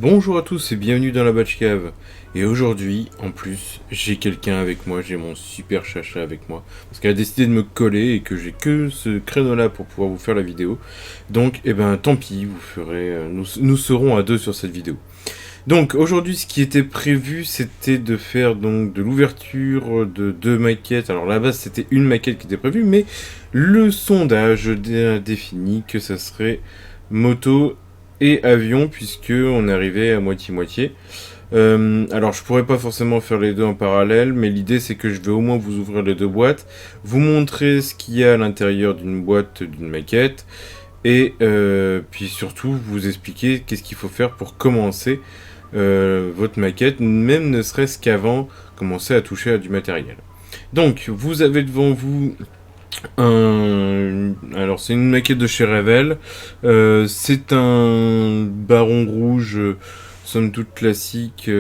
Bonjour à tous et bienvenue dans la Batchcave. Et aujourd'hui, en plus, j'ai quelqu'un avec moi, j'ai mon super chacha avec moi. Parce qu'elle a décidé de me coller et que j'ai que ce créneau-là pour pouvoir vous faire la vidéo. Donc, eh ben, tant pis, vous ferez, nous serons à deux sur cette vidéo. Donc, aujourd'hui, ce qui était prévu, c'était de faire donc de l'ouverture de deux maquettes. Alors, à la base, c'était une maquette qui était prévue, mais le sondage a défini que ça serait moto et avion, puisque on arrivait à moitié-moitié. Alors je pourrais pas forcément faire les deux en parallèle, mais l'idée c'est que je vais au moins vous ouvrir les deux boîtes, vous montrer ce qu'il y a à l'intérieur d'une boîte d'une maquette, et puis surtout vous expliquer qu'est-ce qu'il faut faire pour commencer votre maquette, même ne serait-ce qu'avant commencer à toucher à du matériel. Donc vous avez devant vous alors c'est une maquette de chez Revell. C'est un baron rouge, somme toute classique.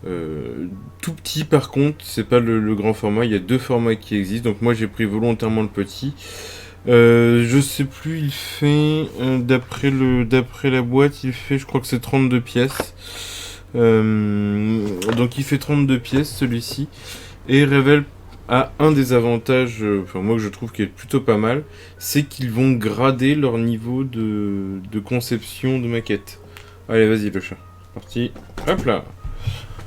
Tout petit par contre, c'est pas le grand format. Il y a deux formats qui existent. Donc moi j'ai pris volontairement le petit. Je sais plus, il fait d'après la boîte, il fait, je crois que c'est 32 pièces. Donc il fait 32 pièces celui-ci. Et Revell a un des avantages, enfin moi que je trouve qui est plutôt pas mal, c'est qu'ils vont grader leur niveau de conception de maquette. Allez, vas-y le chat, c'est parti. Hop là.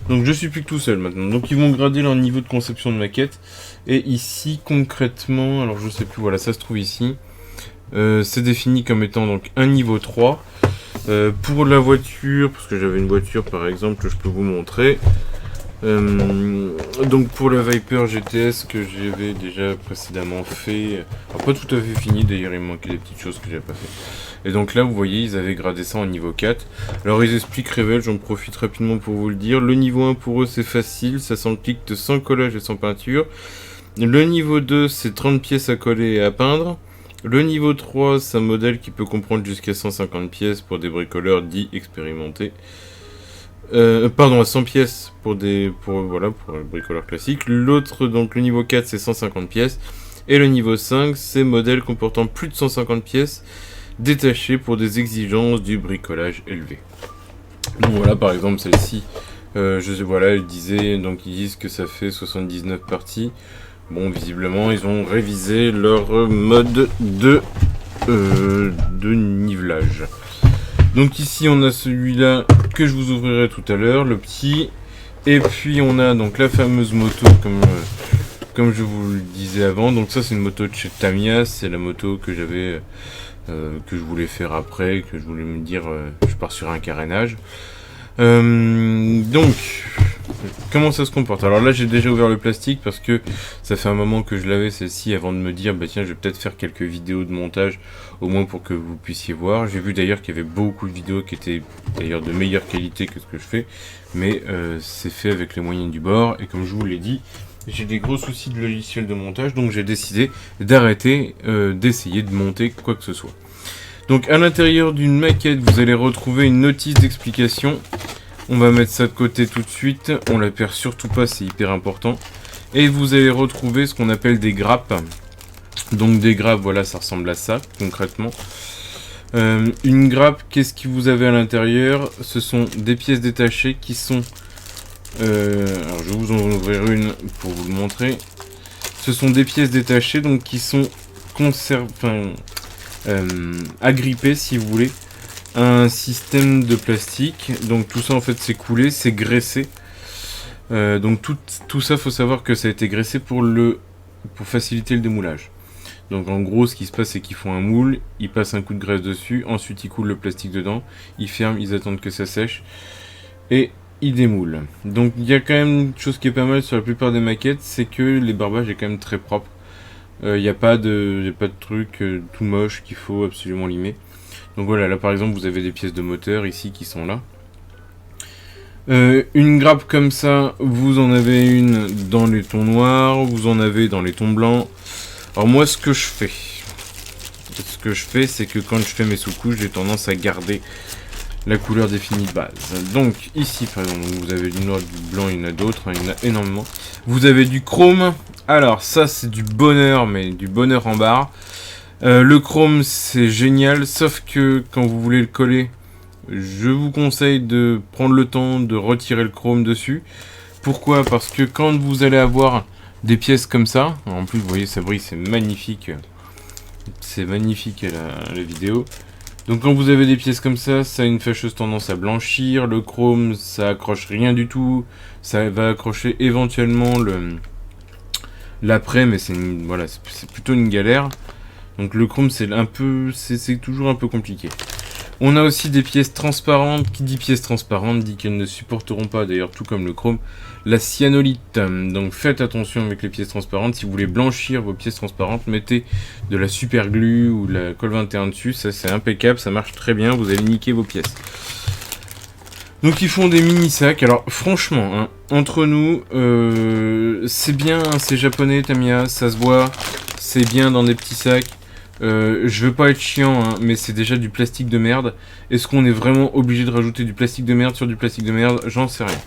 Donc je suis plus que tout seul maintenant. Donc ils vont grader leur niveau de conception de maquette. Et ici concrètement, alors je sais plus, voilà, ça se trouve ici. C'est défini comme étant donc un niveau 3. Pour la voiture, parce que j'avais une voiture par exemple, je peux vous montrer. Donc pour le Viper GTS que j'avais déjà précédemment fait, alors pas tout à fait fini d'ailleurs, il me manquait des petites choses que j'avais pas fait. Et donc là vous voyez ils avaient gradé ça en niveau 4. Alors ils expliquent Revell, j'en profite rapidement pour vous le dire. Le niveau 1 pour eux c'est facile, ça s'applique sans collage et sans peinture. Le niveau 2 c'est 30 pièces à coller et à peindre. Le niveau 3 c'est un modèle qui peut comprendre jusqu'à 150 pièces pour des bricoleurs dits expérimentés. Pardon, à 100 pièces pour le bricoleur classique. L'autre, donc le niveau 4, c'est 150 pièces. Et le niveau 5, c'est modèle comportant plus de 150 pièces détachées pour des exigences du bricolage élevé. Donc voilà, par exemple, celle-ci, ils disent que ça fait 79 parties. Bon, visiblement, ils ont révisé leur mode de nivelage. Donc ici on a celui-là que je vous ouvrirai tout à l'heure, le petit. Et puis on a donc la fameuse moto comme je vous le disais avant. Donc ça c'est une moto de chez Tamiya, c'est la moto que j'avais que je voulais faire après, que je voulais me dire je pars sur un carénage. Donc comment ça se comporte? Alors là j'ai déjà ouvert le plastique parce que ça fait un moment que je l'avais celle-ci avant de me dire bah tiens je vais peut-être faire quelques vidéos de montage au moins pour que vous puissiez voir. J'ai vu d'ailleurs qu'il y avait beaucoup de vidéos qui étaient d'ailleurs de meilleure qualité que ce que je fais, mais c'est fait avec les moyens du bord et comme je vous l'ai dit j'ai des gros soucis de logiciel de montage donc j'ai décidé d'arrêter d'essayer de monter quoi que ce soit. Donc à l'intérieur d'une maquette vous allez retrouver une notice d'explication. On va mettre ça de côté tout de suite, on la perd surtout pas, c'est hyper important. Et vous allez retrouver ce qu'on appelle des grappes. Donc des grappes, voilà, ça ressemble à ça, concrètement. Une grappe, qu'est-ce que vous avez à l'intérieur? Ce sont des pièces détachées qui sont... alors je vais vous en ouvrir une pour vous le montrer. Ce sont des pièces détachées, donc qui sont agrippées, si vous voulez, un système de plastique. Donc tout ça en fait c'est coulé, c'est graissé. Donc tout ça faut savoir que ça a été graissé pour faciliter le démoulage. Donc en gros ce qui se passe c'est qu'ils font un moule, ils passent un coup de graisse dessus, ensuite ils coulent le plastique dedans, ils ferment, ils attendent que ça sèche et ils démoulent. Donc il y a quand même une chose qui est pas mal sur la plupart des maquettes, c'est que les barbages est quand même très propre. Il n'y a pas de truc tout moche qu'il faut absolument limer. Donc voilà, là par exemple vous avez des pièces de moteur ici qui sont là. Une grappe comme ça, vous en avez une dans les tons noirs, vous en avez dans les tons blancs. Alors moi ce que je fais, c'est que quand je fais mes sous-couches, j'ai tendance à garder la couleur définie de base. Donc ici par exemple, vous avez du noir, du blanc, il y en a d'autres, hein, il y en a énormément. Vous avez du chrome, alors ça c'est du bonheur, mais du bonheur en barre. Le chrome c'est génial, sauf que quand vous voulez le coller, je vous conseille de prendre le temps de retirer le chrome dessus. Pourquoi? Parce que quand vous allez avoir des pièces comme ça, en plus vous voyez ça brille, c'est magnifique la vidéo. Donc quand vous avez des pièces comme ça a une fâcheuse tendance à blanchir, le chrome ça accroche rien du tout, ça va accrocher éventuellement l'après, mais voilà, c'est plutôt une galère. Donc le chrome c'est toujours un peu compliqué. On a aussi des pièces transparentes. Qui dit pièces transparentes dit qu'elles ne supporteront pas, d'ailleurs tout comme le chrome, la cyanolite. Donc faites attention avec les pièces transparentes. Si vous voulez blanchir vos pièces transparentes, mettez de la super glue ou de la colle 21 dessus. Ça c'est impeccable, ça marche très bien, vous allez niquer vos pièces. Donc ils font des mini sacs. Alors franchement, hein, entre nous, c'est bien, hein, c'est japonais Tamiya, ça se voit, c'est bien dans des petits sacs. Je veux pas être chiant, hein, mais c'est déjà du plastique de merde. Est-ce qu'on est vraiment obligé de rajouter du plastique de merde sur du plastique de merde? J'en sais rien.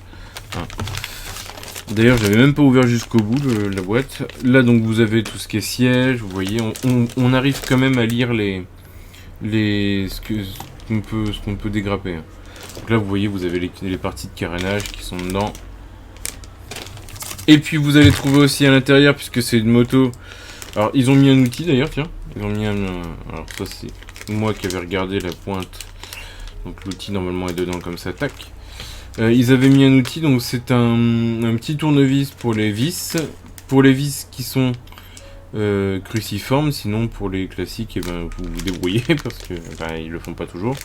Hein. D'ailleurs, j'avais même pas ouvert jusqu'au bout la boîte. Là, donc, vous avez tout ce qui est siège. Vous voyez, on arrive quand même à lire ce qu'on peut dégrapper. Hein. Donc là, vous voyez, vous avez les parties de carénage qui sont dedans. Et puis, vous allez trouver aussi à l'intérieur, puisque c'est une moto. Alors, ils ont mis un outil d'ailleurs, tiens. Ils ont mis alors ça c'est moi qui avais regardé la pointe. Donc l'outil normalement est dedans comme ça, tac. Ils avaient mis un outil, donc c'est un petit tournevis pour les vis. Pour les vis qui sont cruciformes, sinon pour les classiques, eh ben, vous vous débrouillez parce que ils le font pas toujours.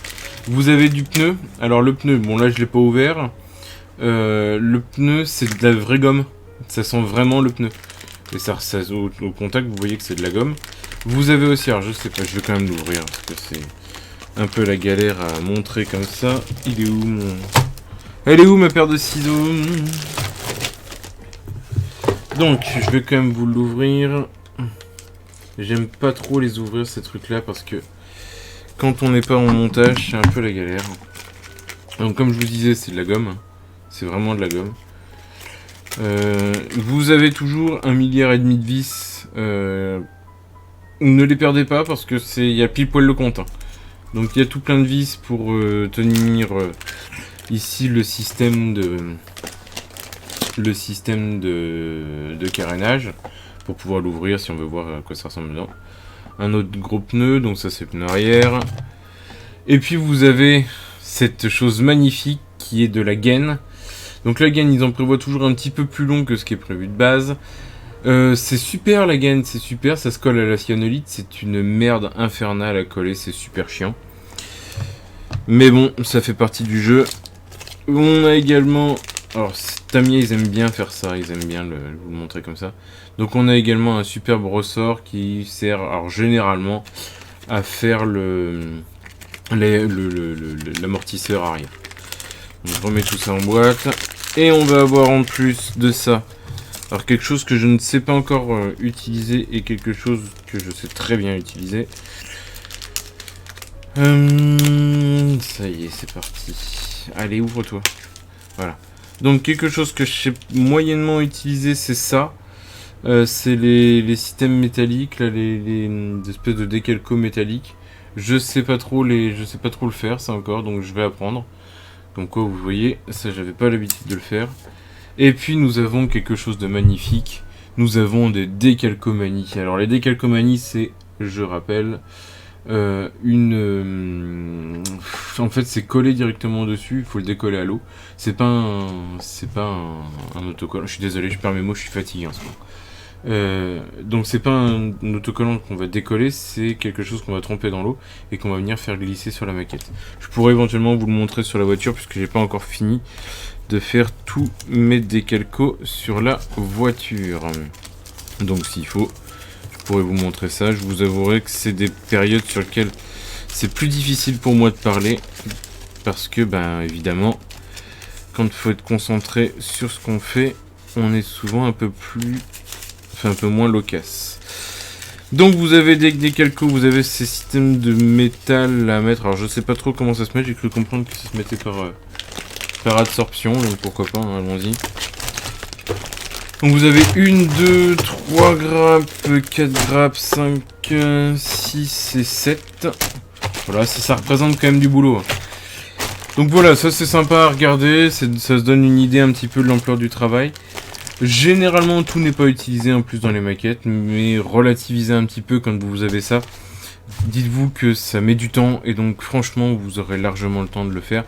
Vous avez du pneu. Alors le pneu, bon là je l'ai pas ouvert. Le pneu c'est de la vraie gomme. Ça sent vraiment le pneu. Et ça au contact, vous voyez que c'est de la gomme. Vous avez aussi, alors je sais pas, je vais quand même l'ouvrir parce que c'est un peu la galère à montrer comme ça. Il est où Elle est où ma paire de ciseaux? Donc, je vais quand même vous l'ouvrir. J'aime pas trop les ouvrir ces trucs là parce que quand on n'est pas en montage, c'est un peu la galère. Donc comme je vous disais, c'est de la gomme. C'est vraiment de la gomme. Vous avez toujours 1,5 milliard de vis. Ne les perdez pas parce que il y a pile poil le compte. Hein. Donc il y a tout plein de vis pour tenir ici le système de carénage pour pouvoir l'ouvrir si on veut voir à quoi ça ressemble dedans. Un autre gros pneu, donc ça c'est le pneu arrière. Et puis vous avez cette chose magnifique qui est de la gaine. Donc la gaine, ils en prévoient toujours un petit peu plus long que ce qui est prévu de base. C'est super la gaine, c'est super, ça se colle à la cyanolite, c'est une merde infernale à coller, c'est super chiant. Mais bon, ça fait partie du jeu. On a également... Alors, Tamiya, ils aiment bien faire ça, ils aiment bien vous le montrer comme ça. Donc on a également un superbe ressort qui sert, alors généralement, à faire l'amortisseur arrière. On remet tout ça en boîte. Et on va avoir en plus de ça... Alors quelque chose que je ne sais pas encore utiliser et quelque chose que je sais très bien utiliser. Ça y est, c'est parti. Allez, ouvre-toi. Voilà. Donc quelque chose que je sais moyennement utiliser, c'est ça. C'est les systèmes métalliques, là, les espèces de décalco métalliques. Je sais pas trop le faire, ça encore, donc je vais apprendre. Comme quoi, vous voyez, ça j'avais pas l'habitude de le faire. Et puis nous avons quelque chose de magnifique. Nous avons des décalcomanies. Alors les décalcomanies, c'est, je rappelle, en fait c'est collé directement dessus. Il faut le décoller à l'eau. C'est pas un autocollant. Je suis désolé, je perds mes mots, je suis fatigué en ce moment. Donc c'est pas un autocollant qu'on va décoller, c'est quelque chose qu'on va tremper dans l'eau et qu'on va venir faire glisser sur la maquette. Je pourrais éventuellement vous le montrer sur la voiture puisque j'ai pas encore fini de faire tous mes décalcos sur la voiture. Donc s'il faut, je pourrais vous montrer ça. Je vous avouerai que c'est des périodes sur lesquelles c'est plus difficile pour moi de parler parce que ben évidemment quand il faut être concentré sur ce qu'on fait, on est souvent un peu moins loquace. Donc vous avez des décalcos, vous avez ces systèmes de métal à mettre. Alors je sais pas trop comment ça se met, j'ai cru comprendre que ça se mettait par adsorption, donc pourquoi pas, hein, allons-y. Donc vous avez 1, 2, 3 grappes, 4 grappes, 5, 6 et 7. Voilà, ça représente quand même du boulot. Donc voilà, ça c'est sympa à regarder, ça se donne une idée un petit peu de l'ampleur du travail. Généralement tout n'est pas utilisé en plus dans les maquettes, mais relativisez un petit peu quand vous avez ça. Dites-vous que ça met du temps et donc franchement vous aurez largement le temps de le faire.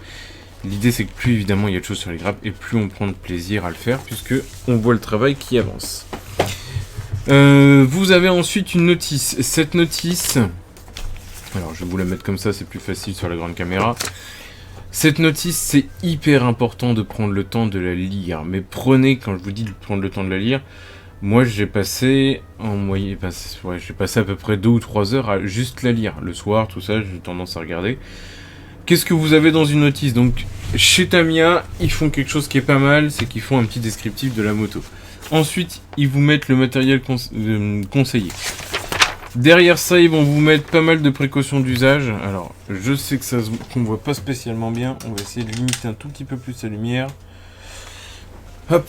L'idée c'est que plus évidemment il y a de choses sur les grappes et plus on prend de plaisir à le faire puisque on voit le travail qui avance. Vous avez ensuite une notice. Cette notice, alors je vais vous la mettre comme ça, c'est plus facile sur la grande caméra. Cette notice, c'est hyper important de prendre le temps de la lire. Mais prenez, quand je vous dis de prendre le temps de la lire, moi j'ai passé en moyenne, j'ai passé à peu près 2 ou 3 heures à juste la lire. Le soir, tout ça, j'ai tendance à regarder. Qu'est-ce que vous avez dans une notice? Donc, chez Tamiya, ils font quelque chose qui est pas mal, c'est qu'ils font un petit descriptif de la moto. Ensuite, ils vous mettent le matériel conseillé. Derrière ça, ils vont vous mettre pas mal de précautions d'usage. Alors, je sais que qu'on voit pas spécialement bien. On va essayer de limiter un tout petit peu plus la lumière. Hop.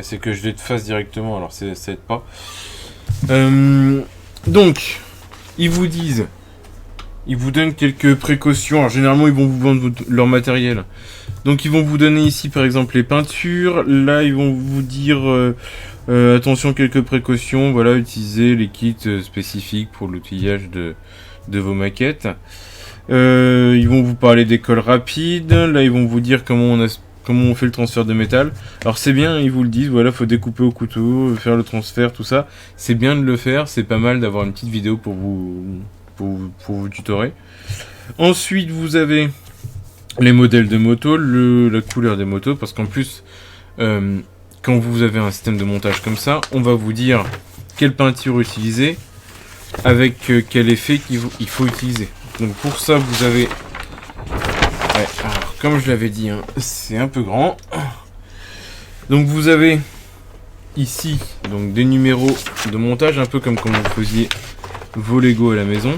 C'est que je l'ai de face directement, alors ça aide pas. Donc, ils vous disent... Ils vous donnent quelques précautions. Alors, généralement, ils vont vous vendre leur matériel. Donc, ils vont vous donner ici, par exemple, les peintures. Là, ils vont vous dire... attention, quelques précautions, voilà, utilisez les kits spécifiques pour l'outillage de vos maquettes. Ils vont vous parler des colles rapides, là ils vont vous dire comment on fait le transfert de métal. Alors c'est bien, ils vous le disent, voilà, faut découper au couteau, faire le transfert, tout ça. C'est bien de le faire, c'est pas mal d'avoir une petite vidéo pour vous tutorer. Ensuite vous avez les modèles de moto, la couleur des motos, parce qu'en plus... quand vous avez un système de montage comme ça, on va vous dire quelle peinture utiliser, avec quel effet il faut utiliser. Donc pour ça, vous avez... Ouais, alors, comme je l'avais dit, hein, c'est un peu grand. Donc vous avez ici donc, des numéros de montage, un peu comme quand vous faisiez vos Lego à la maison.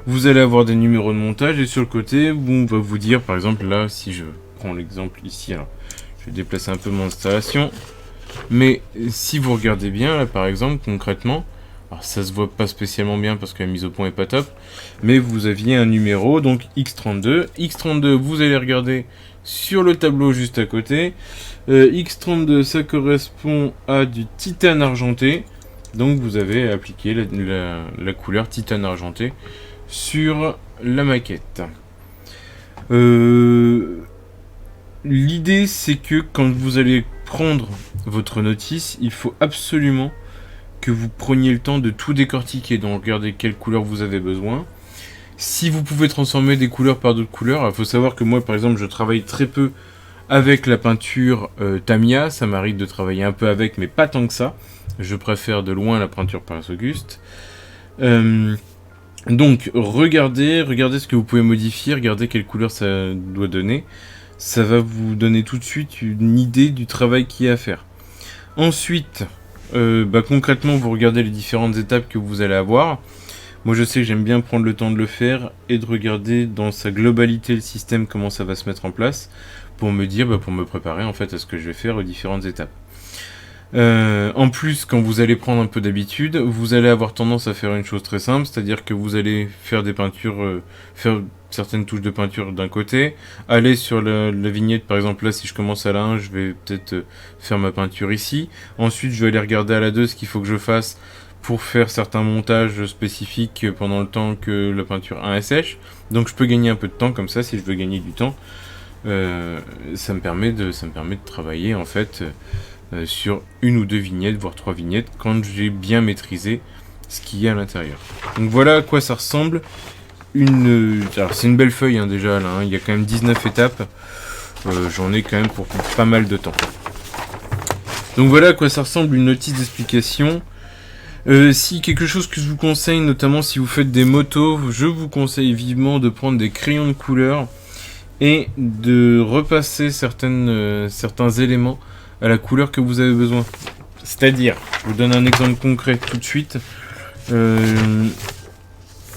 Vous allez avoir des numéros de montage et sur le côté, on va vous dire, par exemple, là, si je prends l'exemple ici, alors, je vais déplacer un peu mon installation. Mais si vous regardez bien, là, par exemple, concrètement, alors ça se voit pas spécialement bien parce que la mise au point est pas top, mais vous aviez un numéro, donc X32. X32, vous allez regarder sur le tableau juste à côté. X32, ça correspond à du titane argenté. Donc vous avez appliqué la couleur titane argenté sur la maquette. L'idée, c'est que quand vous allez prendre votre notice, il faut absolument que vous preniez le temps de tout décortiquer, donc regardez quelle couleur vous avez besoin. Si vous pouvez transformer des couleurs par d'autres couleurs, il faut savoir que moi par exemple je travaille très peu avec la peinture Tamiya, ça m'arrive de travailler un peu avec mais pas tant que ça. Je préfère de loin la peinture Paris Auguste. Donc regardez ce que vous pouvez modifier, regardez quelle couleur ça doit donner. Ça va vous donner tout de suite une idée du travail qu'il y a à faire. Ensuite, concrètement, vous regardez les différentes étapes que vous allez avoir. Moi, je sais que j'aime bien prendre le temps de le faire et de regarder dans sa globalité le système, comment ça va se mettre en place, pour me dire, pour me préparer en fait à ce que je vais faire aux différentes étapes. En plus, quand vous allez prendre un peu d'habitude, vous allez avoir tendance à faire une chose très simple, c'est-à-dire que vous allez faire des peintures, faire certaines touches de peinture d'un côté, aller sur la vignette, par exemple là si je commence à la 1, je vais peut-être faire ma peinture ici, ensuite je vais aller regarder à la 2 ce qu'il faut que je fasse pour faire certains montages spécifiques pendant le temps que la peinture 1 est sèche, donc je peux gagner un peu de temps comme ça si je veux gagner du temps, ça me permet de travailler en fait sur une ou deux vignettes, voire 3 vignettes, quand j'ai bien maîtrisé ce qu'il y a à l'intérieur. Donc voilà à quoi ça ressemble. Alors c'est une belle feuille hein, déjà là, hein. Il y a quand même 19 étapes. J'en ai quand même pour pas mal de temps. Donc voilà à quoi ça ressemble une notice d'explication. Si quelque chose que je vous conseille, notamment si vous faites des motos, je vous conseille vivement de prendre des crayons de couleur et de repasser certains éléments à la couleur que vous avez besoin. C'est-à-dire, je vous donne un exemple concret tout de suite.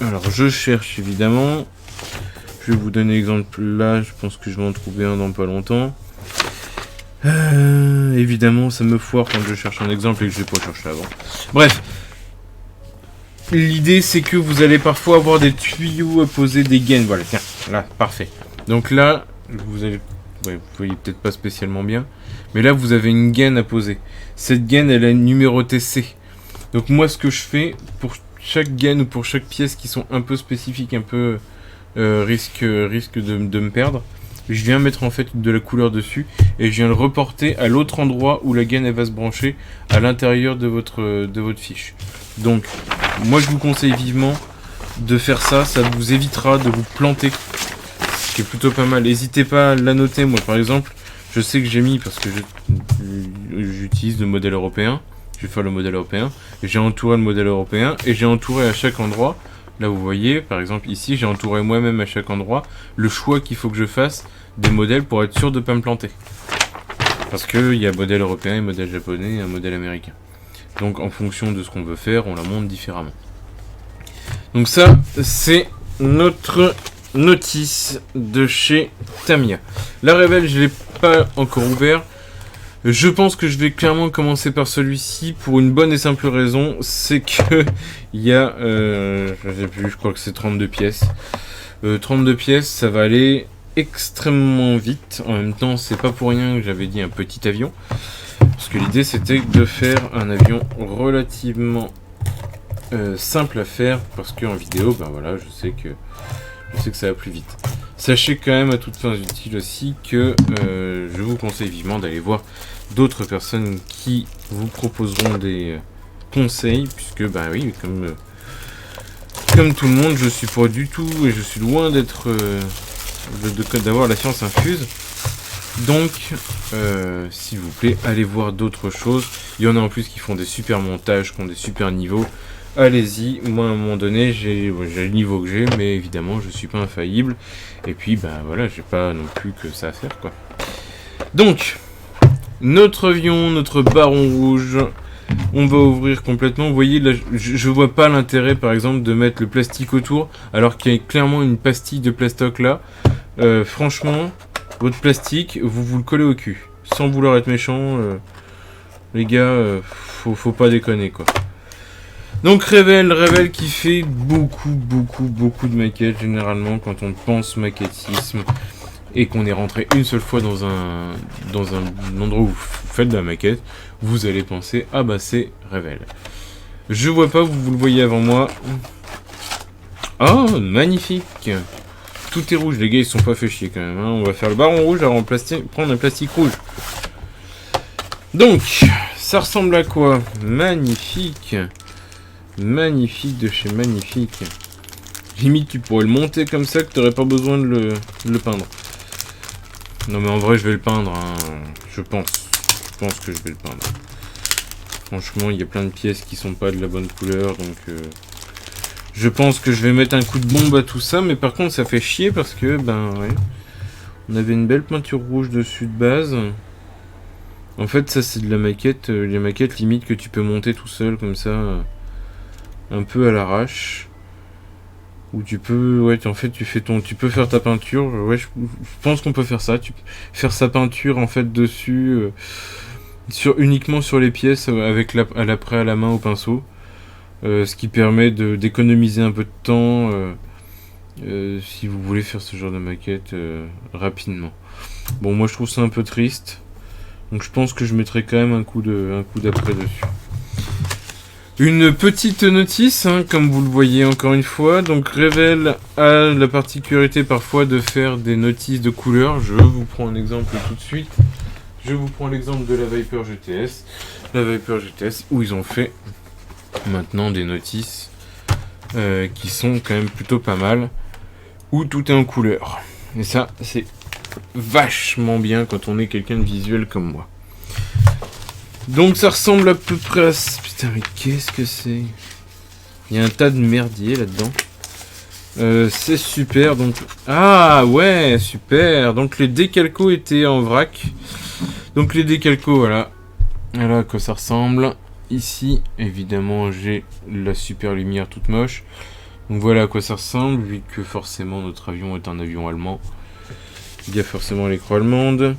Alors je cherche évidemment. Je vais vous donner l'exemple là, je pense que je vais en trouver un dans pas longtemps. Évidemment ça me foire quand je cherche un exemple et que je n'ai pas cherché avant. Bref. L'idée c'est que vous allez parfois avoir des tuyaux à poser des gaines. Voilà, tiens, là, parfait. Donc là, vous voyez peut-être pas spécialement bien, mais là vous avez une gaine à poser. Cette gaine, elle est numérotée C. Donc moi, ce que je fais pour chaque gaine ou pour chaque pièce qui sont un peu spécifiques, un peu risque de me perdre, je viens mettre en fait de la couleur dessus et je viens le reporter à l'autre endroit où la gaine elle va se brancher à l'intérieur de votre fiche. Donc moi je vous conseille vivement de faire ça, ça vous évitera de vous planter, ce qui est plutôt pas mal. N'hésitez pas à la noter. Moi par exemple, je sais que j'ai mis, parce que j'utilise le modèle européen, je vais faire le modèle européen, j'ai entouré le modèle européen et j'ai entouré à chaque endroit. Là vous voyez, par exemple ici, j'ai entouré moi-même à chaque endroit le choix qu'il faut que je fasse des modèles pour être sûr de ne pas me planter. Parce qu'il y a modèle européen, un modèle japonais et un modèle américain. Donc en fonction de ce qu'on veut faire, on la monte différemment. Donc ça, c'est notre notice de chez Tamiya. La Revell, je ne l'ai pas encore ouvert. Je pense que je vais clairement commencer par celui-ci pour une bonne et simple raison, c'est que il y a, je sais plus, je crois que c'est 32 pièces. 32 pièces, ça va aller extrêmement vite. En même temps, c'est pas pour rien que j'avais dit un petit avion, parce que l'idée c'était de faire un avion relativement simple à faire, parce qu'en vidéo, ben voilà, je sais que ça va plus vite. Sachez quand même à toutes fins utiles aussi que je vous conseille vivement d'aller voir d'autres personnes qui vous proposeront des conseils, puisque bah oui, comme tout le monde, je suis pas du tout et je suis loin d'être d'avoir la science infuse. Donc, s'il vous plaît, allez voir d'autres choses. Il y en a en plus qui font des super montages, qui ont des super niveaux. Allez-y, moi à un moment donné j'ai le niveau que j'ai, mais évidemment je suis pas infaillible, et puis bah voilà, j'ai pas non plus que ça à faire quoi. Donc, notre avion, notre baron rouge, on va ouvrir complètement. Vous voyez là, je vois pas l'intérêt par exemple de mettre le plastique autour, alors qu'il y a clairement une pastille de plastoc là. Franchement, votre plastique, vous le collez au cul, sans vouloir être méchant, les gars, faut pas déconner quoi. Donc Revell qui fait beaucoup de maquettes généralement quand on pense maquettisme et qu'on est rentré une seule fois dans un endroit où vous faites de la maquette, vous allez penser ah bah c'est Revell. Je vois pas, vous le voyez avant moi. Oh magnifique. Tout est rouge, les gars ils se sont pas fait chier quand même. Hein. On va faire le baron rouge, alors prendre un plastique rouge. Donc ça ressemble à quoi? Magnifique. Magnifique de chez magnifique. Limite tu pourrais le monter comme ça que t'aurais pas besoin de le peindre. Non mais en vrai je vais le peindre hein. Je pense que je vais le peindre. Franchement il y a plein de pièces qui sont pas de la bonne couleur, donc je pense que je vais mettre un coup de bombe à tout ça. Mais par contre ça fait chier parce que ben ouais, on avait une belle peinture rouge dessus de base. En fait ça c'est de la maquette, les maquettes limite que tu peux monter tout seul comme ça. Un peu à l'arrache, où tu peux, ouais, en fait, tu peux faire ta peinture. Ouais, je pense qu'on peut faire ça. Tu peux faire sa peinture en fait dessus, uniquement sur les pièces avec l'après à la main au pinceau, ce qui permet d'économiser un peu de temps si vous voulez faire ce genre de maquette rapidement. Bon, moi je trouve ça un peu triste, donc je pense que je mettrai quand même un coup d'après dessus. Une petite notice, hein, comme vous le voyez encore une fois. Donc Revell a la particularité parfois de faire des notices de couleurs. Je vous prends un exemple tout de suite. Je vous prends l'exemple de la Viper GTS. La Viper GTS où ils ont fait maintenant des notices qui sont quand même plutôt pas mal. Où tout est en couleur. Et ça, c'est vachement bien quand on est quelqu'un de visuel comme moi. Donc ça ressemble à peu près à... Putain mais qu'est-ce que c'est? Il y a un tas de merdier là-dedans. C'est super donc... Ah ouais, super. Donc les décalcos étaient en vrac. Donc les décalcos, voilà. Voilà à quoi ça ressemble. Ici, évidemment, j'ai la super lumière toute moche. Donc voilà à quoi ça ressemble, vu que forcément notre avion est un avion allemand. Il y a forcément les croix allemandes.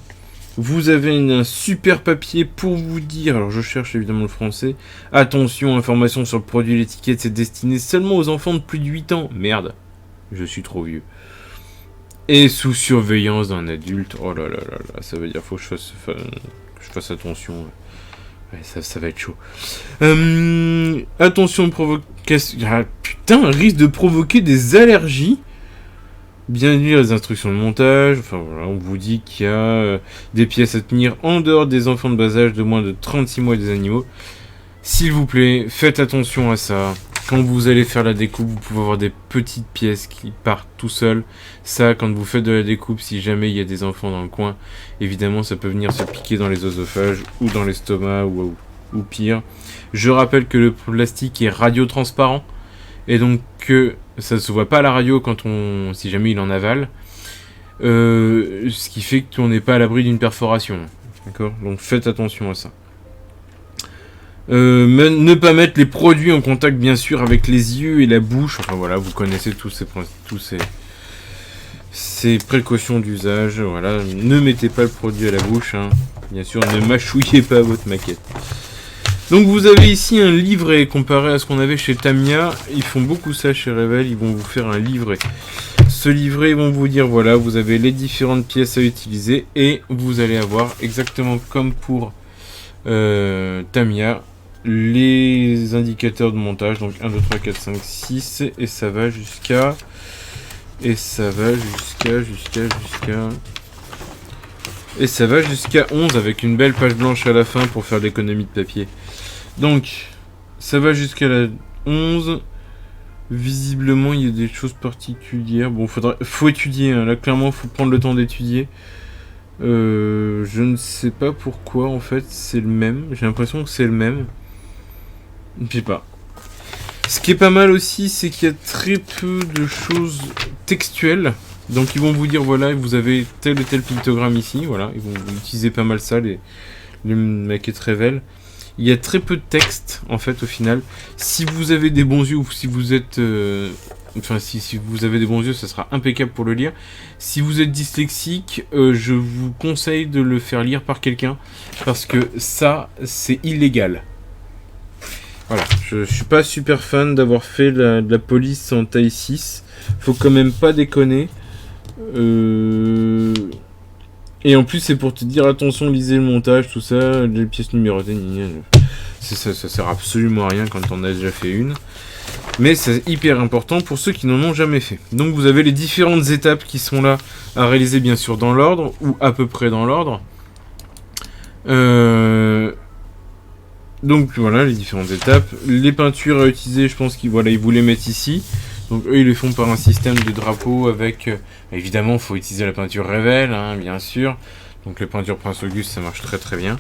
Vous avez un super papier pour vous dire, alors je cherche évidemment le français, attention, information sur le produit et l'étiquette, c'est destiné seulement aux enfants de plus de 8 ans. Merde, je suis trop vieux. Et sous surveillance d'un adulte. Oh là là là là, ça veut dire faut que je fasse attention. Ouais, ça va être chaud. Attention, provocation. Ah, putain, risque de provoquer des allergies. Bien lire les instructions de montage. Enfin voilà, on vous dit qu'il y a des pièces à tenir en dehors des enfants de bas âge de moins de 36 mois et des animaux. S'il vous plaît, faites attention à ça. Quand vous allez faire la découpe, vous pouvez avoir des petites pièces qui partent tout seuls. Ça, quand vous faites de la découpe, si jamais il y a des enfants dans le coin, évidemment, ça peut venir se piquer dans les œsophages ou dans l'estomac ou pire. Je rappelle que le plastique est radiotransparent et donc que ça ne se voit pas à la radio si jamais il en avale. Ce qui fait qu'on n'est pas à l'abri d'une perforation. D'accord ? Donc faites attention à ça. Ne pas mettre les produits en contact bien sûr avec les yeux et la bouche. Enfin voilà, vous connaissez tous ces précautions d'usage. Voilà, ne mettez pas le produit à la bouche. Hein. Bien sûr, ne mâchouillez pas votre maquette. Donc vous avez ici un livret comparé à ce qu'on avait chez Tamiya. Ils font beaucoup ça chez Revell. Ils vont vous faire un livret. Ce livret, ils vont vous dire voilà, vous avez les différentes pièces à utiliser et vous allez avoir exactement comme pour Tamiya les indicateurs de montage, donc 1, 2, 3, 4, 5, 6, et ça va jusqu'à 11 avec une belle page blanche à la fin pour faire l'économie de papier. Donc, ça va jusqu'à la 11. Visiblement, il y a des choses particulières. Bon, faut étudier, hein. Là, clairement, faut prendre le temps d'étudier. Je ne sais pas pourquoi, en fait, c'est le même. J'ai l'impression que c'est le même. Je sais pas. Ce qui est pas mal aussi, c'est qu'il y a très peu de choses textuelles. Donc ils vont vous dire, voilà, vous avez tel et tel pictogramme ici. Voilà, ils vont utiliser pas mal ça, les maquettes Revell. Il y a très peu de texte, en fait, au final. Si vous avez des bons yeux, ou si vous êtes... si vous avez des bons yeux, ça sera impeccable pour le lire. Si vous êtes dyslexique, je vous conseille de le faire lire par quelqu'un. Parce que ça, c'est illégal. Voilà, je suis pas super fan d'avoir fait de la police en taille 6. Faut quand même pas déconner. Et en plus, c'est pour te dire attention, lisez le montage, tout ça, les pièces numérotées. Ça sert absolument à rien quand on a déjà fait une. Mais c'est hyper important pour ceux qui n'en ont jamais fait. Donc vous avez les différentes étapes qui sont là à réaliser, bien sûr, dans l'ordre, ou à peu près dans l'ordre. Donc voilà les différentes étapes. Les peintures à utiliser, je pense qu'ils vous les mettent ici. Donc eux ils le font par un système de drapeau avec... évidemment il faut utiliser la peinture Revell, hein, bien sûr. Donc les peintures Prince Auguste ça marche très très bien.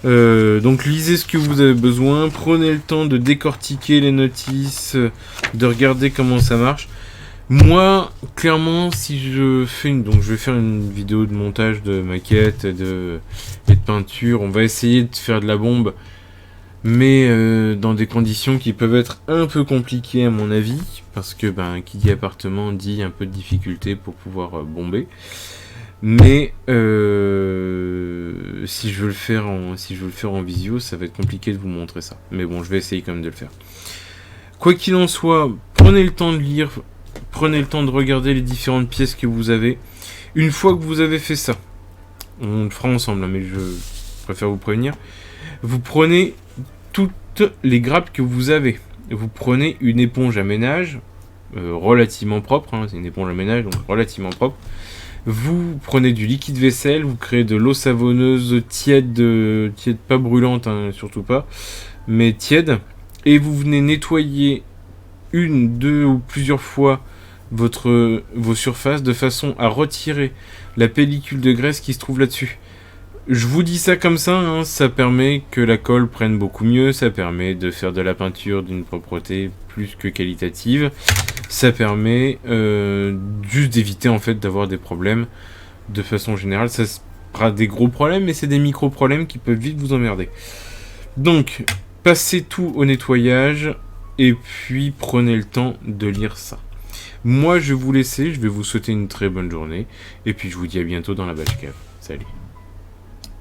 Donc lisez ce que vous avez besoin. Prenez le temps de décortiquer les notices, de regarder comment ça marche. Moi, clairement, si je fais donc je vais faire une vidéo de montage de maquette et de peinture. On va essayer de faire de la bombe, mais dans des conditions qui peuvent être un peu compliquées à mon avis, parce que qui dit appartement dit un peu de difficulté pour pouvoir bomber. Mais si je veux le faire en visio, ça va être compliqué de vous montrer ça. Mais bon, je vais essayer quand même de le faire. Quoi qu'il en soit, prenez le temps de lire, prenez le temps de regarder les différentes pièces que vous avez. Une fois que vous avez fait ça, on le fera ensemble, hein, mais je préfère vous prévenir. Vous prenez toutes les grappes que vous avez. Vous prenez une éponge à ménage, relativement propre, hein, c'est une éponge à ménage, donc relativement propre. Vous prenez du liquide vaisselle, vous créez de l'eau savonneuse tiède, pas brûlante, hein, surtout pas, mais tiède, et vous venez nettoyer une, deux ou plusieurs fois vos surfaces de façon à retirer la pellicule de graisse qui se trouve là-dessus. Je vous dis ça comme ça, hein, ça permet que la colle prenne beaucoup mieux, ça permet de faire de la peinture d'une propreté plus que qualitative, ça permet juste d'éviter en fait d'avoir des problèmes de façon générale. Ça sera des gros problèmes, mais c'est des micro-problèmes qui peuvent vite vous emmerder. Donc, passez tout au nettoyage et puis prenez le temps de lire ça. Moi, je vais vous laisser, je vais vous souhaiter une très bonne journée et puis je vous dis à bientôt dans la Batch Cave. Salut.